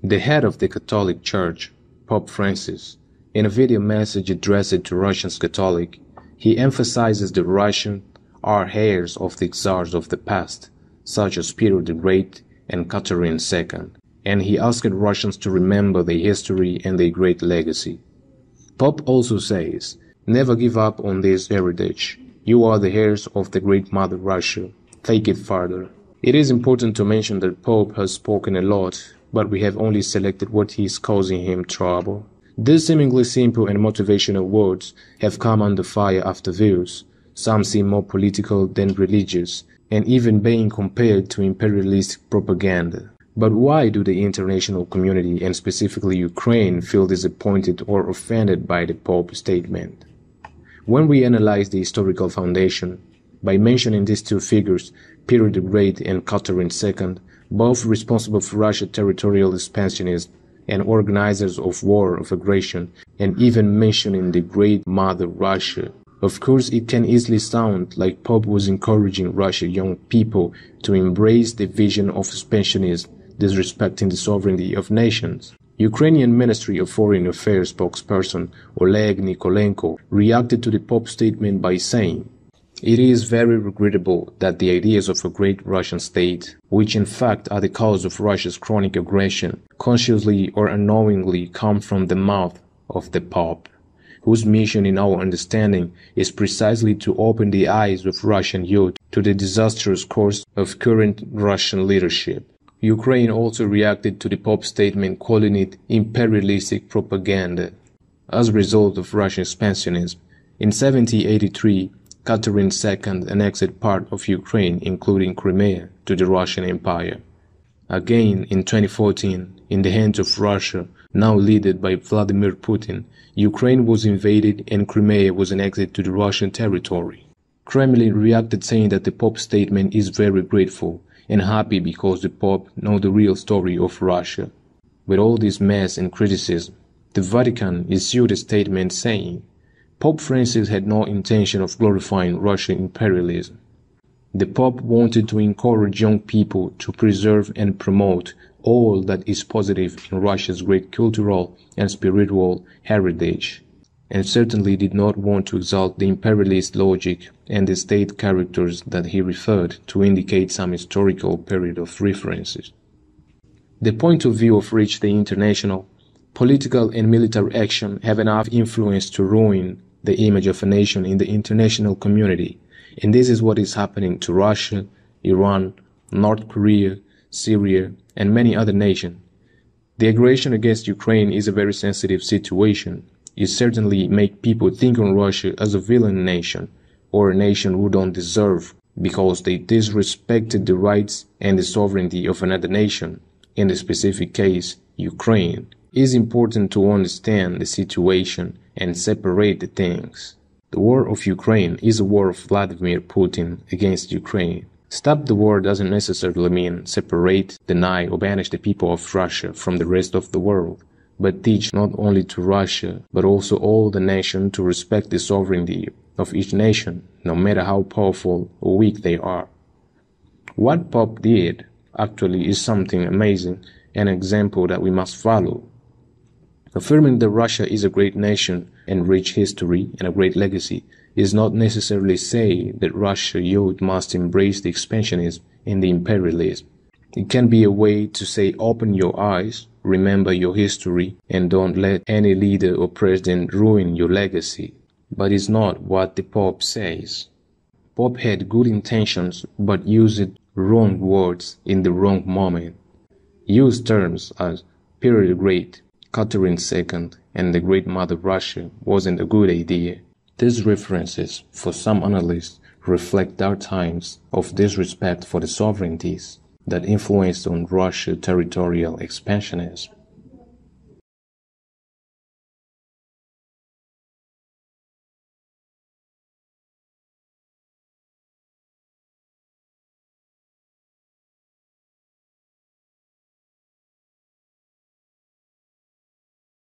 The head of the Catholic Church, Pope Francis, in a video message addressed to Russian Catholics, he emphasizes that Russians are heirs of the czars of the past, such as Peter the Great and Catherine II, and he asked Russians to remember their history and their great legacy. Pope also says, "Never give up on this heritage. You are the heirs of the great Mother Russia. Take it further." It is important to mention that Pope has spoken a lot, but we have only selected what is causing him trouble. These seemingly simple and motivational words have come under fire after views. Some seem more political than religious, and even being compared to imperialistic propaganda. But why do the international community, and specifically Ukraine, feel disappointed or offended by the Pope's statement? When we analyze the historical foundation, by mentioning these two figures, Peter the Great and Catherine II, both responsible for Russia's territorial expansionism and organizers of war of aggression, and even mentioning the great Mother Russia, of course it can easily sound like Pope was encouraging Russian young people to embrace the vision of expansionism, disrespecting the sovereignty of nations. Ukrainian Ministry of Foreign Affairs spokesperson Oleg Nikolenko reacted to the Pope's statement by saying, "It is very regrettable that the ideas of a great Russian state, which in fact are the cause of Russia's chronic aggression, consciously or unknowingly come from the mouth of the Pope, whose mission in our understanding is precisely to open the eyes of Russian youth to the disastrous course of current Russian leadership." Ukraine also reacted to the Pope's statement, calling it imperialistic propaganda. As a result of Russian expansionism, in 1783, Catherine II annexed part of Ukraine, including Crimea, to the Russian Empire. Again, in 2014, in the hands of Russia, now led by Vladimir Putin, Ukraine was invaded and Crimea was annexed to the Russian territory. Kremlin reacted saying that the Pope's statement is very grateful and happy because the Pope knows the real story of Russia. With all this mess and criticism, the Vatican issued a statement saying, Pope Francis had no intention of glorifying Russian imperialism. The Pope wanted to encourage young people to preserve and promote all that is positive in Russia's great cultural and spiritual heritage, and certainly did not want to exalt the imperialist logic and the state characters that he referred to indicate some historical period of references. The point of view of which the international, political and military action have enough influence to ruin the image of a nation in the international community, and this is what is happening to Russia, Iran, North Korea, Syria, and many other nations. The aggression against Ukraine is a very sensitive situation. It certainly makes people think on Russia as a villain nation, or a nation who don't deserve, because they disrespected the rights and the sovereignty of another nation, in the specific case, Ukraine. It is important to understand the situation and separate the things. The war of Ukraine is a war of Vladimir Putin against Ukraine. Stop the war doesn't necessarily mean separate, deny, or banish the people of Russia from the rest of the world, but teach not only to Russia, but also all the nations to respect the sovereignty of each nation, no matter how powerful or weak they are. What Pope did actually is something amazing, an example that we must follow. Affirming that Russia is a great nation and rich history and a great legacy is not necessarily say that Russia youth must embrace the expansionism and the imperialism. It can be a way to say open your eyes, remember your history, and don't let any leader or president ruin your legacy. But it's not what the Pope says. Pope had good intentions but used wrong words in the wrong moment. Used terms as Peter the Great, Catherine II, and the Great Mother Russia wasn't a good idea. These references, for some analysts, reflect dark times of disrespect for the sovereignties that influenced on Russia's territorial expansionism.